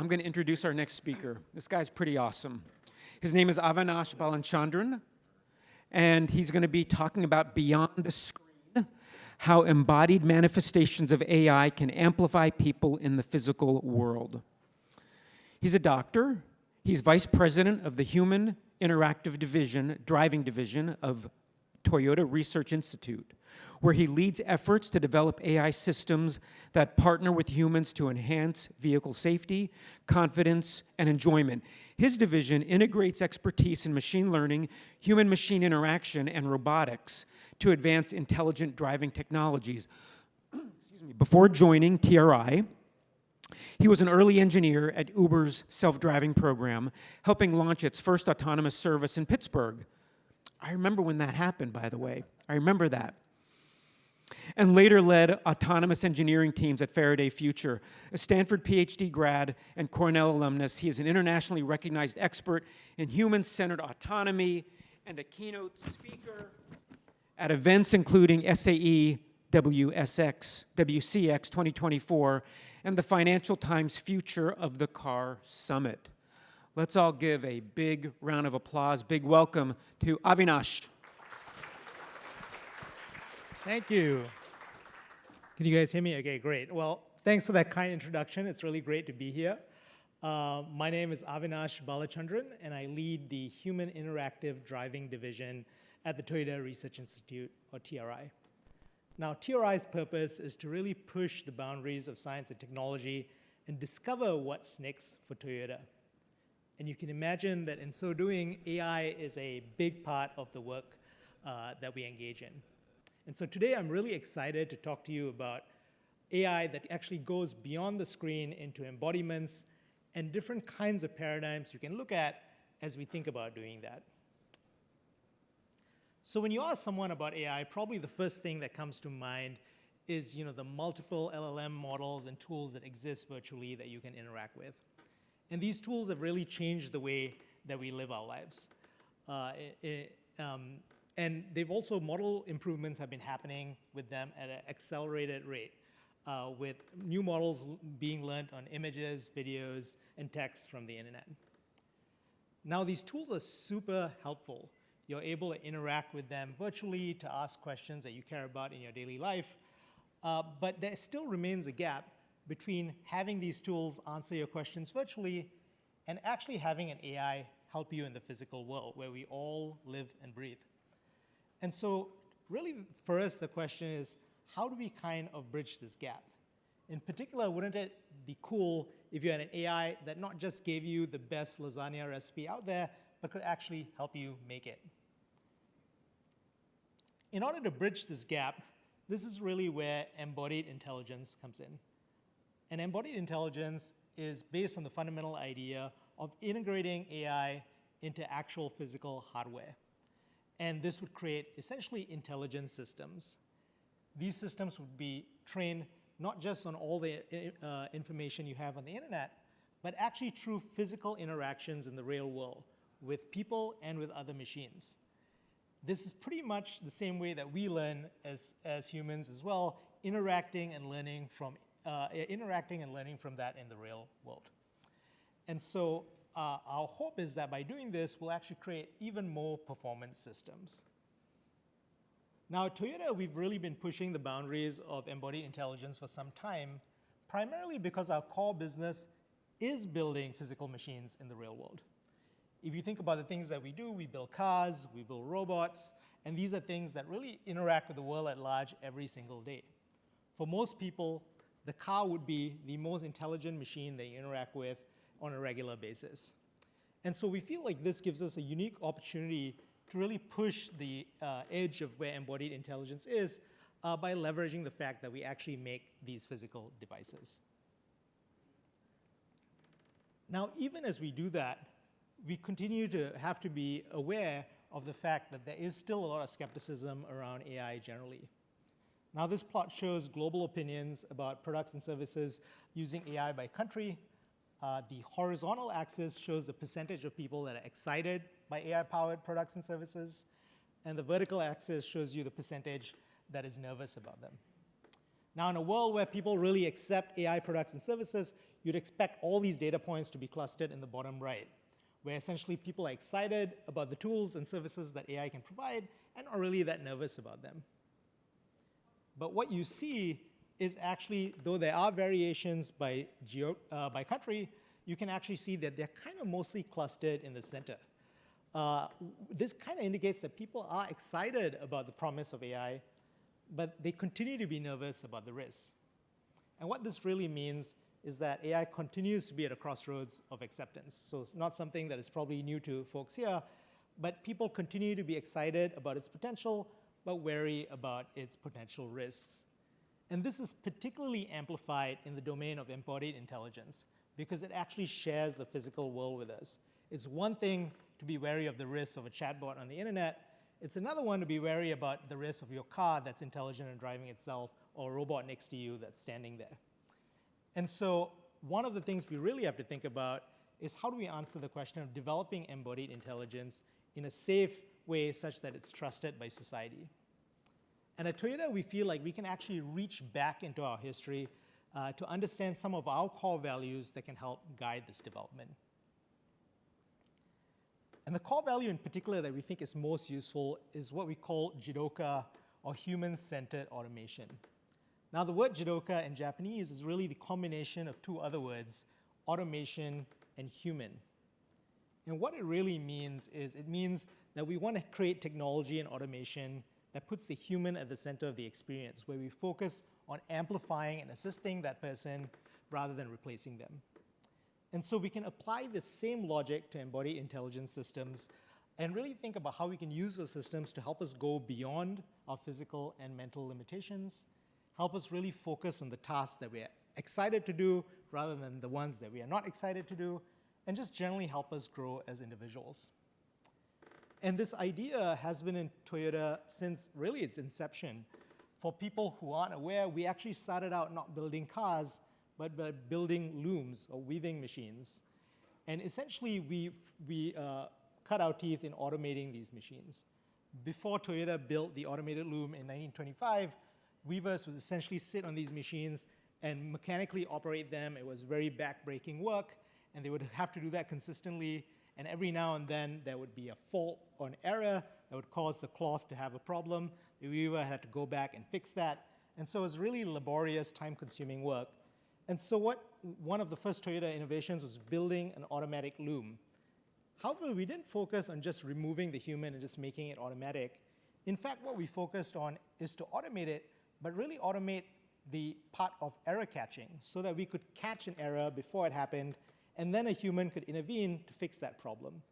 I'm going to introduce our next speaker. This guy's pretty awesome. His name is Avinash Balachandran, and he's going to be talking about beyond the screen, how embodied manifestations of AI can amplify people in the physical world. He's a doctor. He's vice president of the Human Interactive Division, Driving Division of Toyota Research Institute, where he leads efforts to develop AI systems that partner with humans to enhance vehicle safety, confidence, and enjoyment. His division integrates expertise in machine learning, human-machine interaction, and robotics to advance intelligent driving technologies. Before joining TRI, he was an early engineer at Uber's self-driving program, helping launch its first autonomous service in Pittsburgh. I remember when that happened, by the way. I remember that. And later led autonomous engineering teams at Faraday Future. A Stanford PhD grad and Cornell alumnus, he is an internationally recognized expert in human-centered autonomy and a keynote speaker at events including SAE WCX 2024 and the Financial Times Future of the Car Summit. Let's all give a big round of applause, big welcome to Avinash. Thank you. Can you guys hear me? Okay, great. Well, thanks for that kind introduction. It's really great to be here. My name is Avinash Balachandran, and I lead the Human Interactive Driving Division at the Toyota Research Institute, or TRI. Now, TRI's purpose is to really push the boundaries of science and technology and discover what's next for Toyota. And you can imagine that in so doing, AI is a big part of the work that we engage in. And so today, I'm really excited to talk to you about AI that actually goes beyond the screen into embodiments and different kinds of paradigms you can look at as we think about doing that. So when you ask someone about AI, probably the first thing that comes to mind is the multiple LLM models and tools that exist virtually that you can interact with. And these tools have really changed the way that we live our lives. And they've also, model improvements have been happening with them at an accelerated rate, with new models being learned on images, videos, and text from the internet. Now, these tools are super helpful. You're able to interact with them virtually to ask questions that you care about in your daily life. But there still remains a gap between having these tools answer your questions virtually and actually having an AI help you in the physical world where we all live and breathe. And so really for us, the question is, how do we kind of bridge this gap? In particular, wouldn't it be cool if you had an AI that not just gave you the best lasagna recipe out there, but could actually help you make it? In order to bridge this gap, this is really where embodied intelligence comes in. And embodied intelligence is based on the fundamental idea of integrating AI into actual physical hardware. And this would create essentially intelligent systems. These systems would be trained not just on all the information you have on the internet, but actually through physical interactions in the real world with people and with other machines. This is pretty much the same way that we learn as humans as well, interacting and learning from that in the real world. And so our hope is that by doing this, we'll actually create even more performance systems. Now, at Toyota, we've really been pushing the boundaries of embodied intelligence for some time, primarily because our core business is building physical machines in the real world. If you think about the things that we do, we build cars, we build robots, and these are things that really interact with the world at large every single day. For most people, the car would be the most intelligent machine they interact with on a regular basis. And so we feel like this gives us a unique opportunity to really push the edge of where embodied intelligence is by leveraging the fact that we actually make these physical devices. Now, even as we do that, we continue to have to be aware of the fact that there is still a lot of skepticism around AI generally. Now, this plot shows global opinions about products and services using AI by country. The horizontal axis shows the percentage of people that are excited by AI-powered products and services, and the vertical axis shows you the percentage that is nervous about them. Now, in a world where people really accept AI products and services, you'd expect all these data points to be clustered in the bottom right, where essentially people are excited about the tools and services that AI can provide and are really that nervous about them. But what you see is actually, though there are variations by country, you can actually see that they're kind of mostly clustered in the center. This kind of indicates that people are excited about the promise of AI, but they continue to be nervous about the risks. And what this really means is that AI continues to be at a crossroads of acceptance. So it's not something that is probably new to folks here, but people continue to be excited about its potential, but wary about its potential risks. And this is particularly amplified in the domain of embodied intelligence, because it actually shares the physical world with us. It's one thing to be wary of the risks of a chatbot on the internet. It's another one to be wary about the risk of your car that's intelligent and driving itself, or a robot next to you that's standing there. And so one of the things we really have to think about is how do we answer the question of developing embodied intelligence in a safe way such that it's trusted by society. And at Toyota, we feel like we can actually reach back into our history to understand some of our core values that can help guide this development. And the core value in particular that we think is most useful is what we call jidoka, or human-centered automation. Now, the word jidoka in Japanese is really the combination of two other words, automation and human. And what it really means is it means that we want to create technology and automation that puts the human at the center of the experience, where we focus on amplifying and assisting that person rather than replacing them. And so we can apply the same logic to embodied intelligence systems and really think about how we can use those systems to help us go beyond our physical and mental limitations, help us really focus on the tasks that we're excited to do rather than the ones that we are not excited to do, and just generally help us grow as individuals. And this idea has been in Toyota since really its inception. For people who aren't aware, we actually started out not building cars, but by building looms or weaving machines. And essentially, we cut our teeth in automating these machines. Before Toyota built the automated loom in 1925, weavers would essentially sit on these machines and mechanically operate them. It was very back-breaking work, and they would have to do that consistently. And every now and then, there would be a fault or an error that would cause the cloth to have a problem. The weaver had to go back and fix that. And so it was really laborious, time-consuming work. And so one of the first Toyota innovations was building an automatic loom. However, we didn't focus on just removing the human and just making it automatic. In fact, what we focused on is to automate it, but really automate the part of error catching so that we could catch an error before it happened, and then a human could intervene to fix that problem.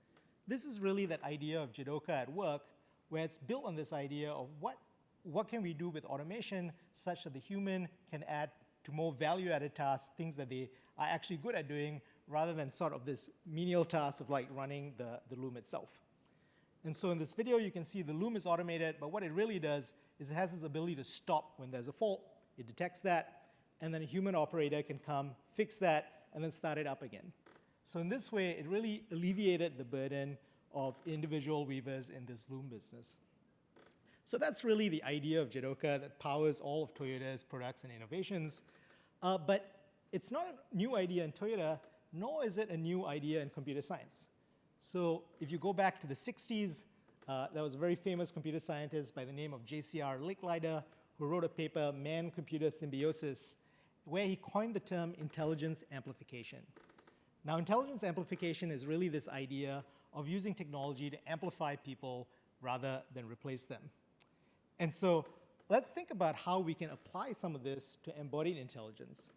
This is really that idea of jidoka at work, where it's built on this idea of what can we do with automation such that the human can add to more value-added tasks, things that they are actually good at doing, rather than sort of this menial task of like running the loom itself. And so in this video, you can see the loom is automated, but what it really does is it has this ability to stop when there's a fault. It detects that, and then a human operator can come, fix that, and then start it up again. So in this way, it really alleviated the burden of individual weavers in this loom business. So that's really the idea of jidoka that powers all of Toyota's products and innovations. But it's not a new idea in Toyota, nor is it a new idea in computer science. So if you go back to the 60s, there was a very famous computer scientist by the name of J.C.R. Licklider who wrote a paper, Man-Computer Symbiosis, where he coined the term intelligence amplification. Now, intelligence amplification is really this idea of using technology to amplify people rather than replace them. And so let's think about how we can apply some of this to embodied intelligence.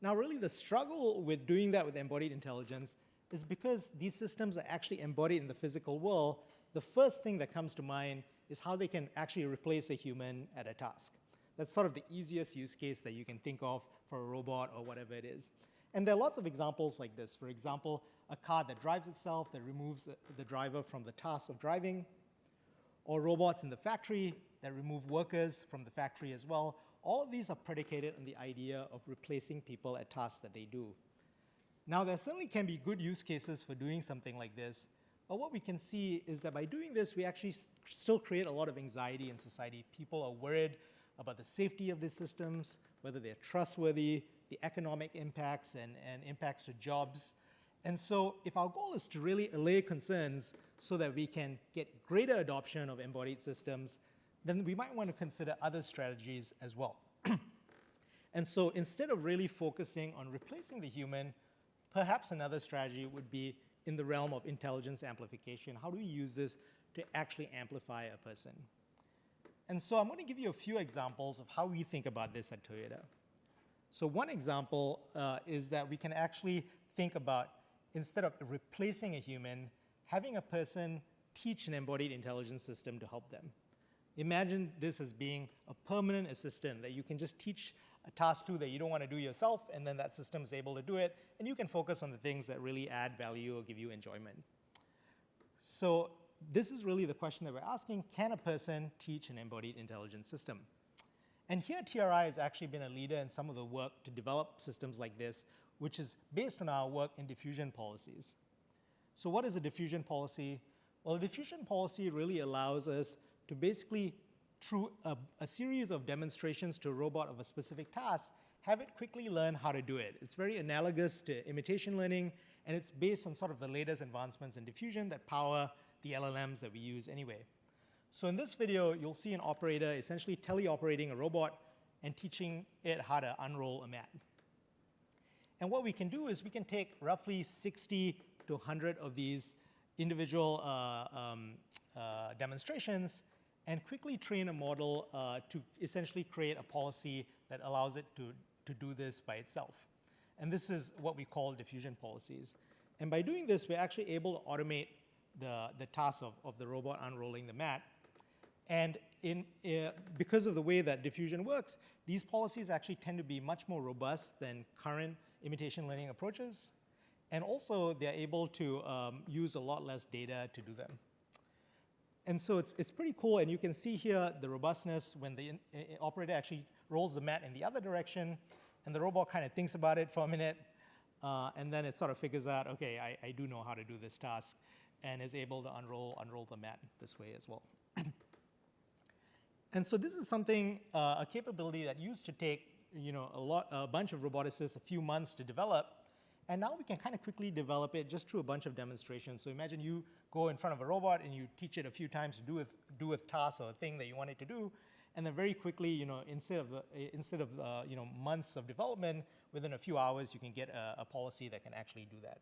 Now, really, the struggle with doing that with embodied intelligence is because these systems are actually embodied in the physical world. The first thing that comes to mind is how they can actually replace a human at a task. That's sort of the easiest use case that you can think of for a robot or whatever it is. And there are lots of examples like this. For example, a car that drives itself, that removes the driver from the task of driving, or robots in the factory that remove workers from the factory as well. All of these are predicated on the idea of replacing people at tasks that they do. Now, there certainly can be good use cases for doing something like this, but what we can see is that by doing this, we actually still create a lot of anxiety in society. People are worried about the safety of these systems, whether they're trustworthy, the economic impacts and impacts to jobs. And so if our goal is to really allay concerns so that we can get greater adoption of embodied systems, then we might want to consider other strategies as well. And so instead of really focusing on replacing the human, perhaps another strategy would be in the realm of intelligence amplification. How do we use this to actually amplify a person? And so I'm going to give you a few examples of how we think about this at Toyota. So one example is that we can actually think about, instead of replacing a human, having a person teach an embodied intelligence system to help them. Imagine this as being a permanent assistant that you can just teach a task to that you don't want to do yourself, and then that system is able to do it, and you can focus on the things that really add value or give you enjoyment. So this is really the question that we're asking: can a person teach an embodied intelligence system? And here TRI has actually been a leader in some of the work to develop systems like this, which is based on our work in diffusion policies. So what is a diffusion policy? Well, a diffusion policy really allows us to basically, through a series of demonstrations to a robot of a specific task, have it quickly learn how to do it. It's very analogous to imitation learning, and it's based on sort of the latest advancements in diffusion that power the LLMs that we use anyway. So in this video, you'll see an operator essentially teleoperating a robot and teaching it how to unroll a mat. And what we can do is we can take roughly 60 to 100 of these individual demonstrations and quickly train a model to essentially create a policy that allows it to do this by itself. And this is what we call diffusion policies. And by doing this, we're actually able to automate the task of the robot unrolling the mat. And because of the way that diffusion works, these policies actually tend to be much more robust than current imitation learning approaches. And also, they're able to use a lot less data to do them. And so it's pretty cool, and you can see here the robustness when the operator actually rolls the mat in the other direction, and the robot kind of thinks about it for a minute, and then it sort of figures out, okay, I do know how to do this task, and is able to unroll the mat this way as well. And so this is something, a capability that used to take a bunch of roboticists a few months to develop, and now we can kind of quickly develop it just through a bunch of demonstrations. So imagine you go in front of a robot and you teach it a few times to do with tasks or a thing that you want it to do, and then very quickly, instead of months of development, within a few hours, you can get a policy that can actually do that.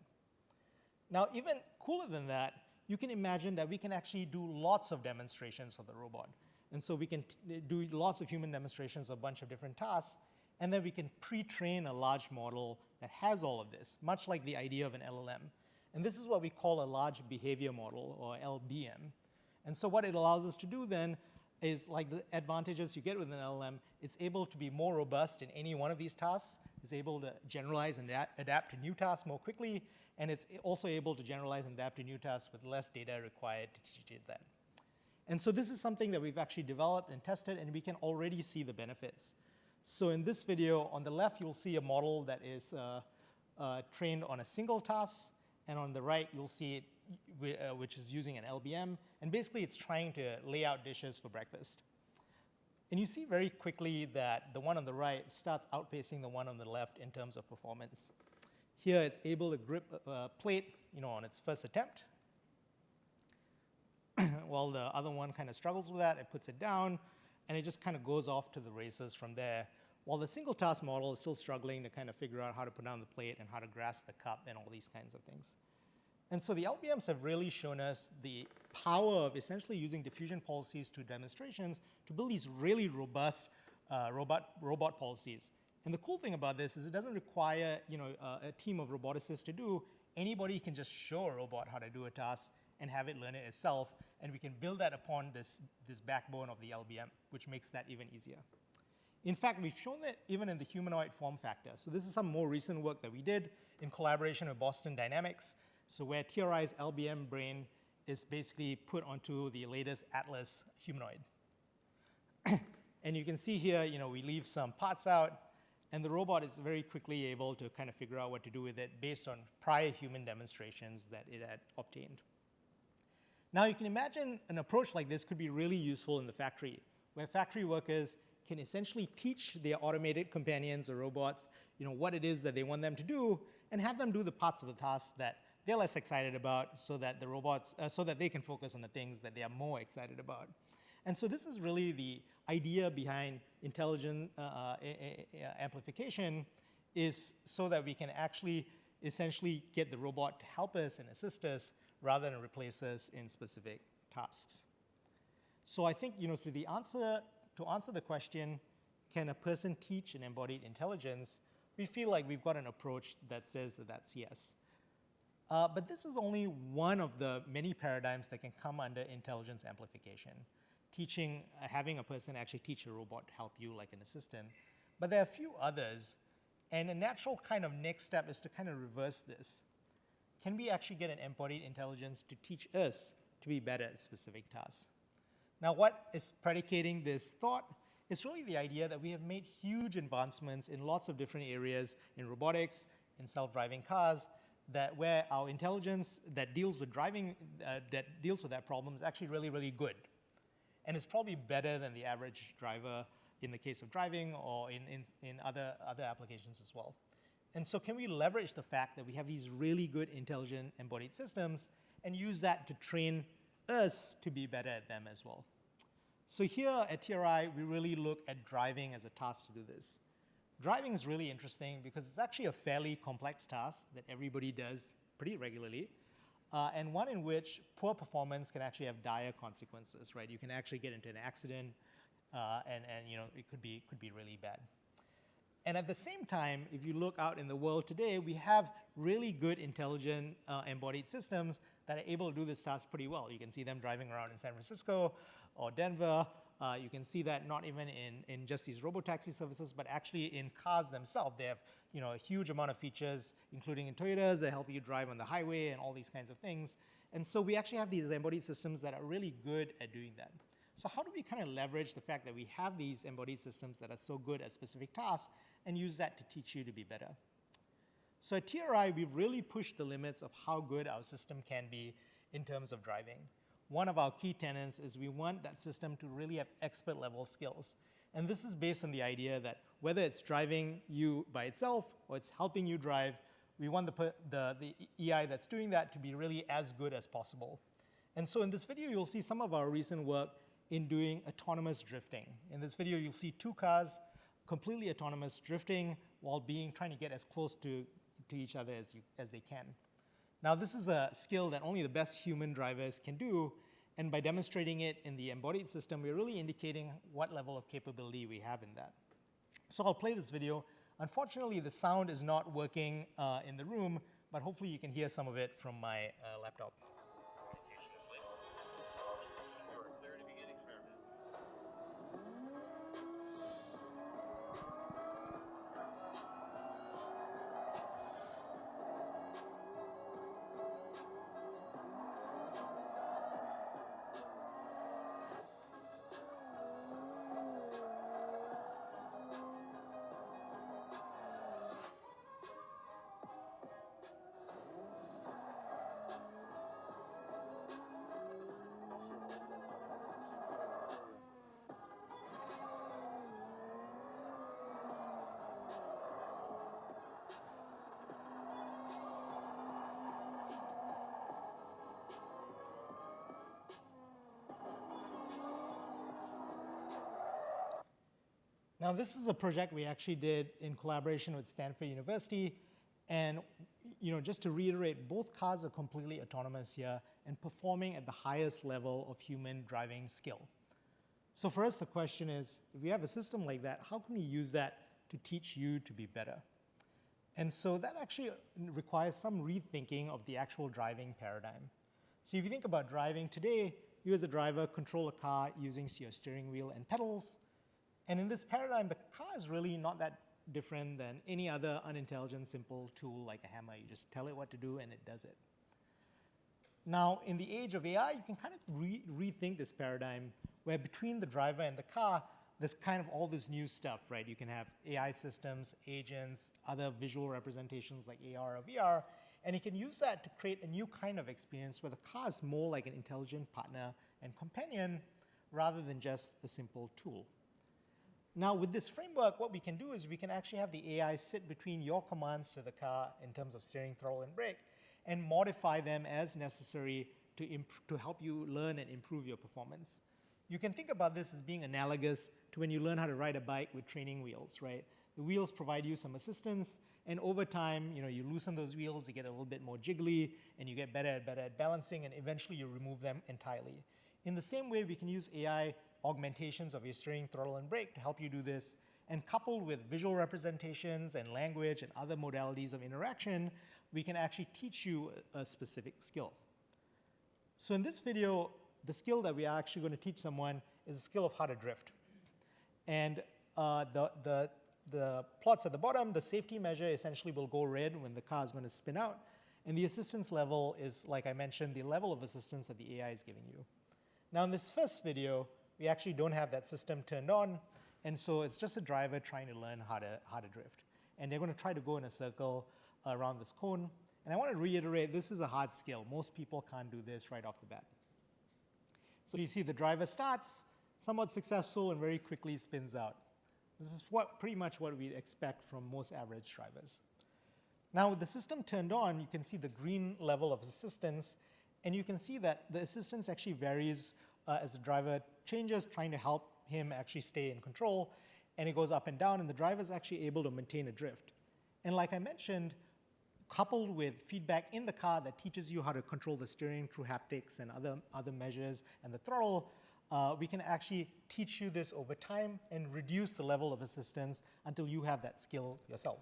Now, even cooler than that, you can imagine that we can actually do lots of demonstrations for the robot. And so we can do lots of human demonstrations of a bunch of different tasks, and then we can pre-train a large model that has all of this, much like the idea of an LLM. And this is what we call a large behavior model, or LBM. And so what it allows us to do then is, like the advantages you get with an LLM, it's able to be more robust in any one of these tasks, it's able to generalize and adapt to new tasks more quickly, and it's also able to generalize and adapt to new tasks with less data required to teach it that. And so this is something that we've actually developed and tested, and we can already see the benefits. So in this video, on the left, you'll see a model that is trained on a single task, and on the right, you'll see it, which is using an LBM, and basically it's trying to lay out dishes for breakfast. And you see very quickly that the one on the right starts outpacing the one on the left in terms of performance. Here, it's able to grip a plate, on its first attempt, while the other one kind of struggles with that. It puts it down, and it just kind of goes off to the races from there, while the single task model is still struggling to kind of figure out how to put down the plate and how to grasp the cup and all these kinds of things. And so the LBMs have really shown us the power of essentially using diffusion policies to demonstrations to build these really robust robot policies. And the cool thing about this is it doesn't require a team of roboticists to do. Anybody can just show a robot how to do a task and have it learn it itself, and we can build that upon this backbone of the LBM, which makes that even easier. In fact, we've shown that even in the humanoid form factor. So this is some more recent work that we did in collaboration with Boston Dynamics, so where TRI's LBM brain is basically put onto the latest Atlas humanoid. And you can see here, we leave some parts out, and the robot is very quickly able to kind of figure out what to do with it based on prior human demonstrations that it had obtained. Now, you can imagine an approach like this could be really useful in the factory, where factory workers can essentially teach their automated companions or robots, what it is that they want them to do, and have them do the parts of the task that they're less excited about, so that the robots, so that they can focus on the things that they are more excited about. And so this is really the idea behind intelligent amplification, is so that we can actually essentially get the robot to help us and assist us rather than replace us in specific tasks. So I think, to answer the question, can a person teach an embodied intelligence, we feel like we've got an approach that says that that's yes. But this is only one of the many paradigms that can come under intelligence amplification. Having a person actually teach a robot to help you like an assistant. But there are a few others, and a natural kind of next step is to kind of reverse this. Can we actually get an embodied intelligence to teach us to be better at specific tasks? Now, what is predicating this thought is really the idea that we have made huge advancements in lots of different areas, in robotics, in self-driving cars, where our intelligence that deals with driving, that deals with that problem is actually really, really good. And it's probably better than the average driver in the case of driving or in other applications as well. And so can we leverage the fact that we have these really good intelligent embodied systems and use that to train us to be better at them as well? So here at TRI, we really look at driving as a task to do this. Driving is really interesting because it's actually a fairly complex task that everybody does pretty regularly, and one in which poor performance can actually have dire consequences, right? You can actually get into an accident, and it could be really bad. And at the same time, if you look out in the world today, we have really good intelligent embodied systems that are able to do this task pretty well. You can see them driving around in San Francisco or Denver. You can see that not even in just these robotaxi services, but actually in cars themselves. They have a huge amount of features, including in Toyotas, that help you drive on the highway and all these kinds of things. And so we actually have these embodied systems that are really good at doing that. So how do we kind of leverage the fact that we have these embodied systems that are so good at specific tasks and use that to teach you to be better? So at TRI, we've really pushed the limits of how good our system can be in terms of driving. One of our key tenets is we want that system to really have expert level skills. And this is based on the idea that whether it's driving you by itself or it's helping you drive, we want the EI that's doing that to be really as good as possible. And so in this video, you'll see some of our recent work in doing autonomous drifting. In this video, you'll see two cars completely autonomous drifting while trying to get as close to each other as they can. Now, this is a skill that only the best human drivers can do, and by demonstrating it in the embodied system, we're really indicating what level of capability we have in that. So I'll play this video. Unfortunately, the sound is not working in the room, but hopefully you can hear some of it from my laptop. Now, this is a project we actually did in collaboration with Stanford University. And just to reiterate, both cars are completely autonomous here and performing at the highest level of human driving skill. So for us, the question is, if we have a system like that, how can we use that to teach you to be better? And so that actually requires some rethinking of the actual driving paradigm. So if you think about driving today, you as a driver control a car using your steering wheel and pedals. And in this paradigm, the car is really not that different than any other unintelligent, simple tool like a hammer. You just tell it what to do, and it does it. Now, in the age of AI, you can kind of rethink this paradigm, where between the driver and the car, there's kind of all this new stuff, right? You can have AI systems, agents, other visual representations like AR or VR, and you can use that to create a new kind of experience where the car is more like an intelligent partner and companion rather than just a simple tool. Now, with this framework, what we can do is we can actually have the AI sit between your commands to the car in terms of steering, throttle, and brake, and modify them as necessary to help you learn and improve your performance. You can think about this as being analogous to when you learn how to ride a bike with training wheels, right? The wheels provide you some assistance, and over time, you loosen those wheels, you get a little bit more jiggly, and you get better at balancing, and eventually you remove them entirely. In the same way, we can use AI augmentations of your steering, throttle, and brake to help you do this, and coupled with visual representations and language and other modalities of interaction, we can actually teach you a specific skill. So in this video, the skill that we are actually going to teach someone is the skill of how to drift. And the plots at the bottom, the safety measure essentially will go red when the car is going to spin out. And the assistance level is, like I mentioned, the level of assistance that the AI is giving you. Now in this first video, we actually don't have that system turned on. And so it's just a driver trying to learn how to drift. And they're going to try to go in a circle around this cone. And I want to reiterate, this is a hard skill. Most people can't do this right off the bat. So you see the driver starts, somewhat successful, and very quickly spins out. This is pretty much what we'd expect from most average drivers. Now with the system turned on, you can see the green level of assistance, and you can see that the assistance actually varies as the driver changes, trying to help him actually stay in control, and it goes up and down, and the driver is actually able to maintain a drift. And like I mentioned, coupled with feedback in the car that teaches you how to control the steering through haptics and other measures and the throttle, we can actually teach you this over time and reduce the level of assistance until you have that skill yourself.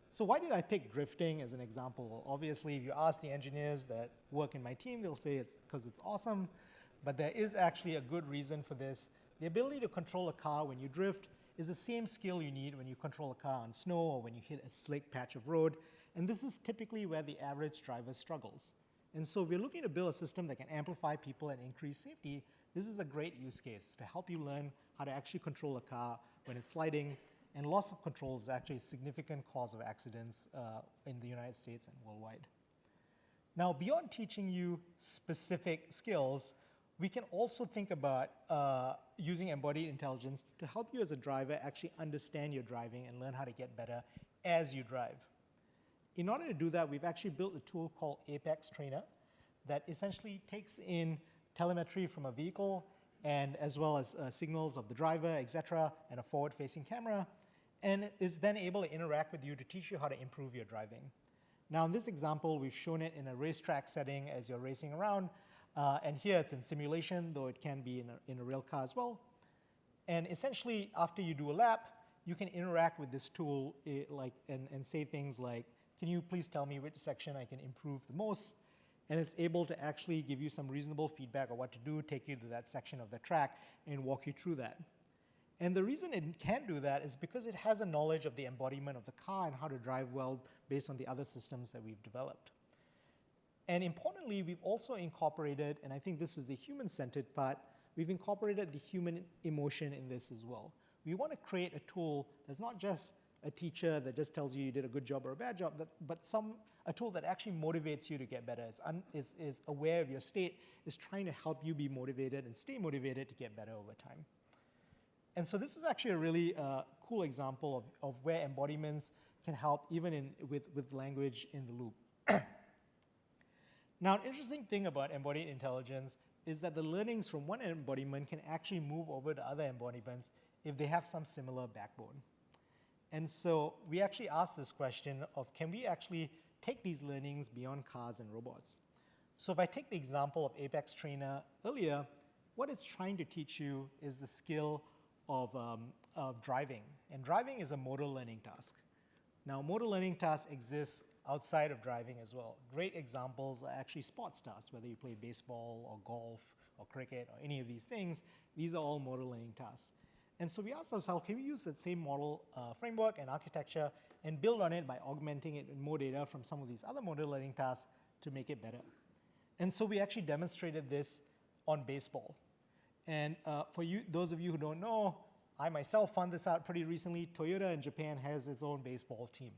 So why did I pick drifting as an example? Obviously, if you ask the engineers that work in my team, they'll say it's because it's awesome, but there is actually a good reason for this. The ability to control a car when you drift is the same skill you need when you control a car on snow or when you hit a slick patch of road, and this is typically where the average driver struggles. And so if you're looking to build a system that can amplify people and increase safety, this is a great use case to help you learn how to actually control a car when it's sliding, and loss of control is actually a significant cause of accidents in the United States and worldwide. Now, beyond teaching you specific skills, we can also think about using embodied intelligence to help you as a driver actually understand your driving and learn how to get better as you drive. In order to do that, we've actually built a tool called Apex Trainer that essentially takes in telemetry from a vehicle and as well as signals of the driver, etc., and a forward-facing camera, and is then able to interact with you to teach you how to improve your driving. Now, in this example, we've shown it in a racetrack setting as you're racing around, and here it's in simulation, though it can be in a real car as well. And essentially, after you do a lap, you can interact with this tool and say things like, can you please tell me which section I can improve the most? And it's able to actually give you some reasonable feedback on what to do, take you to that section of the track, and walk you through that. And the reason it can do that is because it has a knowledge of the embodiment of the car and how to drive well based on the other systems that we've developed. And importantly, we've also incorporated, and I think this is the human-centered part, we've incorporated the human emotion in this as well. We want to create a tool that's not just a teacher that just tells you you did a good job or a bad job, but a tool that actually motivates you to get better, is aware of your state, is trying to help you be motivated and stay motivated to get better over time. And so this is actually a really cool example of where embodiments can help even with language in the loop. Now, an interesting thing about embodied intelligence is that the learnings from one embodiment can actually move over to other embodiments if they have some similar backbone. And so we actually asked this question of, can we actually take these learnings beyond cars and robots? So if I take the example of Apex Trainer earlier, what it's trying to teach you is the skill of driving. And driving is a motor learning task. Now, motor learning tasks exist outside of driving as well. Great examples are actually sports tasks, whether you play baseball or golf or cricket or any of these things. These are all motor learning tasks. And so we asked ourselves, can we use that same model framework and architecture and build on it by augmenting it with more data from some of these other motor learning tasks to make it better? And so we actually demonstrated this on baseball. And for you, those of you who don't know, I myself found this out pretty recently. Toyota in Japan has its own baseball team.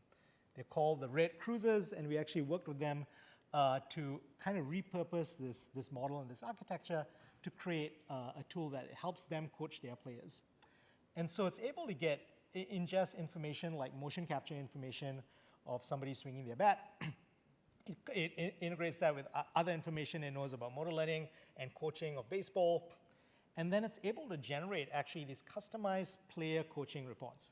They're called the Red Cruisers, and we actually worked with them to kind of repurpose this model and this architecture to create a tool that helps them coach their players. And so it's able to ingest information like motion capture information of somebody swinging their bat. It integrates that with other information it knows about motor learning and coaching of baseball. And then it's able to generate actually these customized player coaching reports.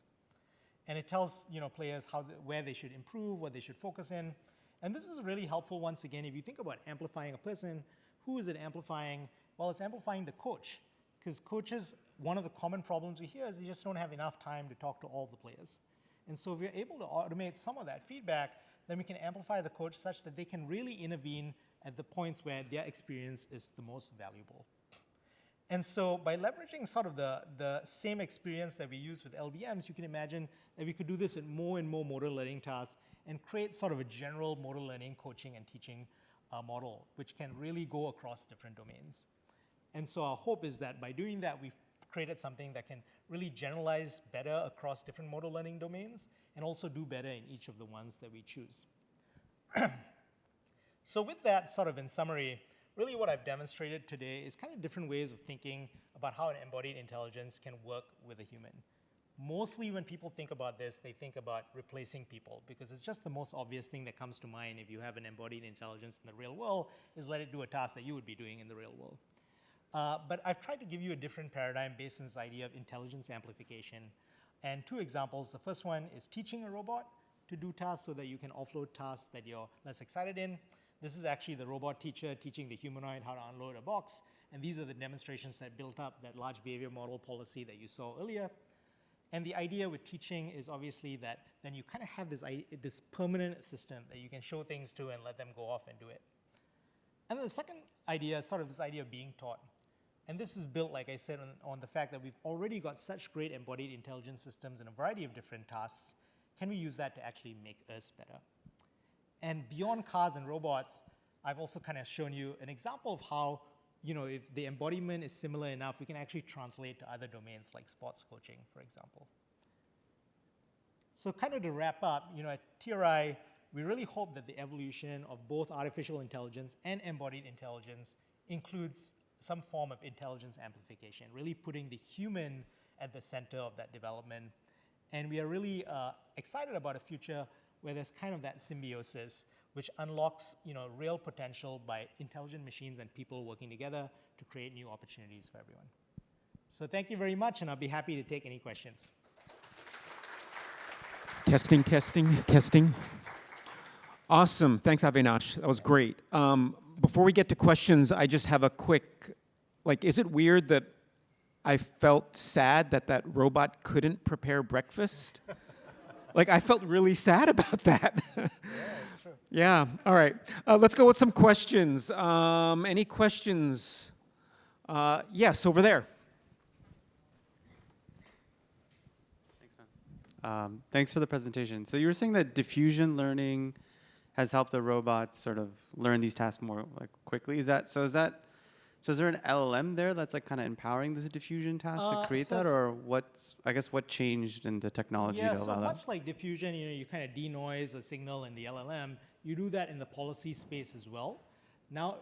And it tells players where they should improve, what they should focus in. And this is really helpful, once again, if you think about amplifying a person, who is it amplifying? Well, it's amplifying the coach. Because coaches, one of the common problems we hear is they just don't have enough time to talk to all the players. And so if we're able to automate some of that feedback, then we can amplify the coach such that they can really intervene at the points where their experience is the most valuable. And so by leveraging sort of the same experience that we use with LBMs, you can imagine that we could do this with more and more motor learning tasks and create sort of a general motor learning coaching and teaching model, which can really go across different domains. And so our hope is that by doing that, we've created something that can really generalize better across different motor learning domains and also do better in each of the ones that we choose. So with that sort of in summary, really what I've demonstrated today is kind of different ways of thinking about how an embodied intelligence can work with a human. Mostly when people think about this, they think about replacing people because it's just the most obvious thing that comes to mind if you have an embodied intelligence in the real world is let it do a task that you would be doing in the real world. But I've tried to give you a different paradigm based on this idea of intelligence amplification. And two examples. The first one is teaching a robot to do tasks so that you can offload tasks that you're less excited in. This is actually the robot teacher teaching the humanoid how to unload a box. And these are the demonstrations that built up that large behavior model policy that you saw earlier. And the idea with teaching is obviously that then you kind of have this permanent assistant that you can show things to and let them go off and do it. And then the second idea is sort of this idea of being taught. And this is built, like I said, on the fact that we've already got such great embodied intelligence systems in a variety of different tasks. Can we use that to actually make us better? And beyond cars and robots, I've also kind of shown you an example of how, if the embodiment is similar enough, we can actually translate to other domains like sports coaching, for example. So kind of to wrap up, at TRI, we really hope that the evolution of both artificial intelligence and embodied intelligence includes some form of intelligence amplification, really putting the human at the center of that development. And we are really excited about a future where there's kind of that symbiosis, which unlocks real potential by intelligent machines and people working together to create new opportunities for everyone. So thank you very much, and I'll be happy to take any questions. Testing, testing, testing. Awesome. Thanks, Avinash. That was great. Before we get to questions, I just have a quick, is it weird that I felt sad that robot couldn't prepare breakfast? I felt really sad about that. Yeah, it's true. Yeah, all right. Let's go with some questions. Any questions? Yes, over there. Thanks, man. Thanks for the presentation. So you were saying that diffusion learning has helped the robots sort of learn these tasks more quickly. Is there an LLM there that's kind of empowering this diffusion task to create that, or what changed in the technology to allow that? Yeah, so much like diffusion, you kind of denoise a signal in the LLM. You do that in the policy space as well. Now,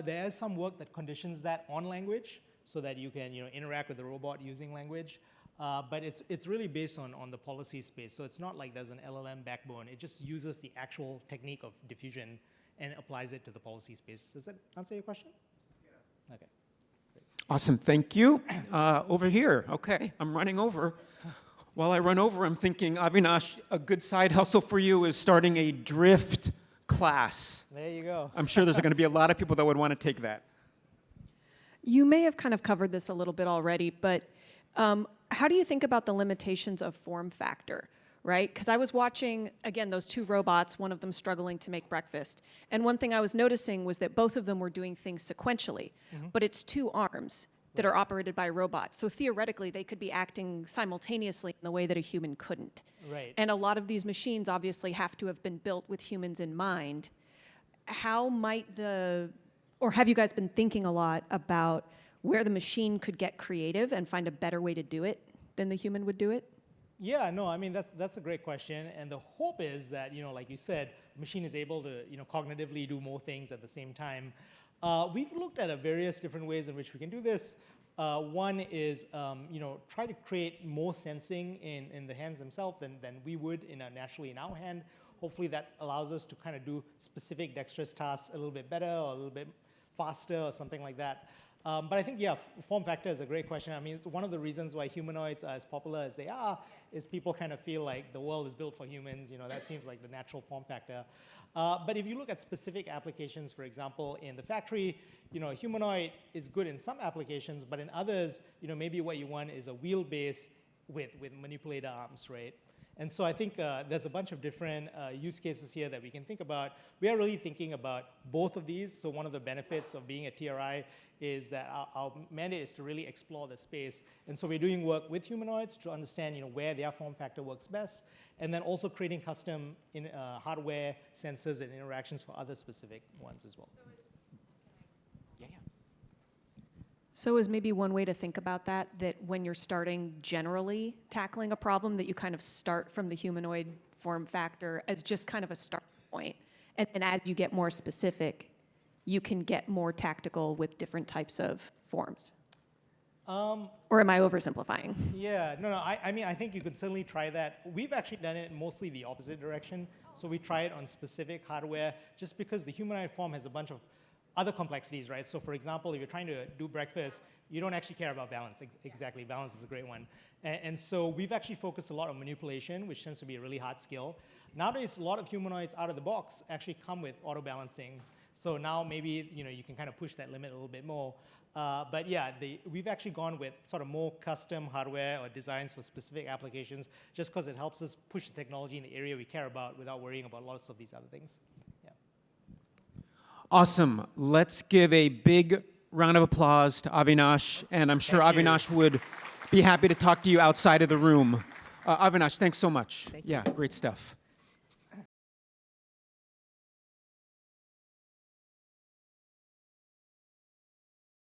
there is some work that conditions that on language so that you can interact with the robot using language. But it's really based on the policy space. So it's not like there's an LLM backbone. It just uses the actual technique of diffusion and applies it to the policy space. Does that answer your question? Yeah. Okay. Great. Awesome, thank you. Over here, okay, I'm running over. While I run over, I'm thinking, Avinash, a good side hustle for you is starting a drift class. There you go. I'm sure there's going to be a lot of people that would want to take that. You may have kind of covered this a little bit already, but how do you think about the limitations of form factor, right? Because I was watching, again, those two robots, one of them struggling to make breakfast. And one thing I was noticing was that both of them were doing things sequentially, but it's two arms that are operated by robots. So theoretically, they could be acting simultaneously in the way that a human couldn't. Right. And a lot of these machines obviously have to have been built with humans in mind. How might or have you guys been thinking a lot about where the machine could get creative and find a better way to do it than the human would do it? Yeah, no, I mean, that's a great question. And the hope is that, like you said, the machine is able to, cognitively do more things at the same time. We've looked at various different ways in which we can do this. One is, try to create more sensing in the hands themselves than we would naturally in our hand. Hopefully that allows us to kind of do specific dexterous tasks a little bit better or a little bit faster or something like that. But I think, yeah, form factor is a great question. I mean, it's one of the reasons why humanoids are as popular as they are is people kind of feel like the world is built for humans. That seems like the natural form factor. But if you look at specific applications, for example, in the factory, a humanoid is good in some applications, but in others, maybe what you want is a wheelbase with manipulator arms, right? And so I think there's a bunch of different use cases here that we can think about. We are really thinking about both of these. So one of the benefits of being a TRI is that our mandate is to really explore the space. And so we're doing work with humanoids to understand where their form factor works best, and then also creating custom hardware, sensors, and interactions for other specific ones as well. So is maybe one way to think about that when you're starting generally tackling a problem, that you kind of start from the humanoid form factor as just kind of a start point. And as you get more specific, you can get more tactical with different types of forms. Or am I oversimplifying? Yeah, no, I mean, I think you can certainly try that. We've actually done it mostly the opposite direction. So we try it on specific hardware just because the humanoid form has a bunch of other complexities, right? So for example, if you're trying to do breakfast, you don't actually care about balance. Exactly, balance is a great one. And so we've actually focused a lot on manipulation, which tends to be a really hard skill. Nowadays, a lot of humanoids out of the box actually come with auto balancing. So now maybe you can kind of push that limit a little bit more. But yeah, we've actually gone with sort of more custom hardware or designs for specific applications, just because it helps us push the technology in the area we care about without worrying about lots of these other things. Awesome. Let's give a big round of applause to Avinash, and I'm sure Avinash would be happy to talk to you outside of the room. Avinash, thanks so much. Thank you. Great stuff.